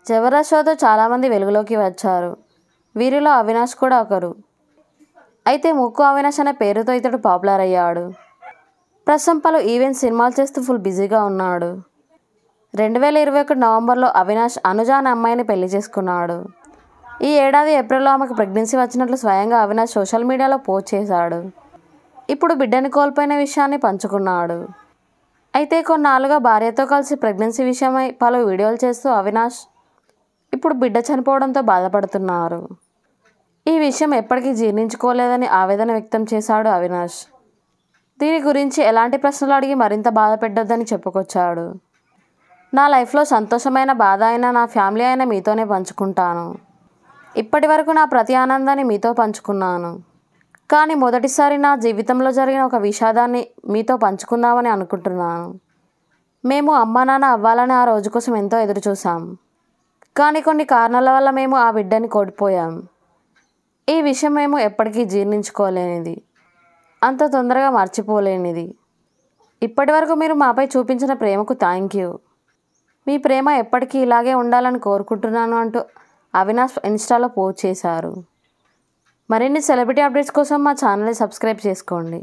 జబర్దస్త్ షోతో చాలామంది వెలుగులోకి వచ్చారు. వీరిలో అవినాష్ కూడా ఒకరు. అయితే ముక్కు అవినాష్ అనే పేరుతో ఇతడు పాపులర్ అయ్యాడు. ప్రస్తుతం పలు ఈవెంట్స్, సినిమాలు చేస్తూ ఫుల్ బిజీగా ఉన్నాడు. 2021 నవంబర్లో అవినాష్ అనుజ అనే అమ్మాయిని పెళ్లి చేసుకున్నాడు. ఈ ఏడాది ఏప్రిల్లో ఆమెకు ప్రెగ్నెన్సీ వచ్చినట్లు స్వయంగా అవినాష్ సోషల్ మీడియాలో పోస్ట్ చేశాడు. ఇప్పుడు బిడ్డని కోల్పోయిన విషయాన్ని పంచుకున్నాడు. అయితే కొన్నాళ్ళుగా భార్యతో కలిసి ప్రెగ్నెన్సీ విషయమై పలు వీడియోలు చేస్తూ అవినాష్ ఇప్పుడు బిడ్డ చనిపోవడంతో బాధపడుతున్నారు. ఈ విషయం ఎప్పటికీ జీర్ణించుకోలేదని ఆవేదన వ్యక్తం చేశాడు అవినాష్. దీని గురించి ఎలాంటి ప్రశ్నలు అడిగి మరింత బాధ పెట్టొద్దని చెప్పుకొచ్చాడు. నా లైఫ్లో సంతోషమైన, బాధ అయినా, నా ఫ్యామిలీ అయినా మీతోనే పంచుకుంటాను. ఇప్పటి వరకు నా ప్రతి ఆనందాన్ని మీతో పంచుకున్నాను. కానీ మొదటిసారి నా జీవితంలో జరిగిన ఒక విషాదాన్ని మీతో పంచుకుందామని అనుకుంటున్నాను. మేము అమ్మా నాన్న అవ్వాలని ఆ రోజు కోసం ఎంతో ఎదురు చూసాం. కానీ కొన్ని కారణాల వల్ల మేము ఆ బిడ్డని కోల్పోయాం. ఈ విషయం మేము ఎప్పటికీ జీర్ణించుకోలేనిది, అంత తొందరగా మర్చిపోలేనిది. ఇప్పటి వరకు మీరు మాపై చూపించిన ప్రేమకు థ్యాంక్ యూ. మీ ప్రేమ ఎప్పటికీ ఇలాగే ఉండాలని కోరుకుంటున్నాను అంటూ అవినాష్ ఇన్స్టాలో పోస్ట్ చేశారు. మరిన్ని సెలబ్రిటీ అప్డేట్స్ కోసం మా ఛానల్ని సబ్స్క్రైబ్ చేసుకోండి.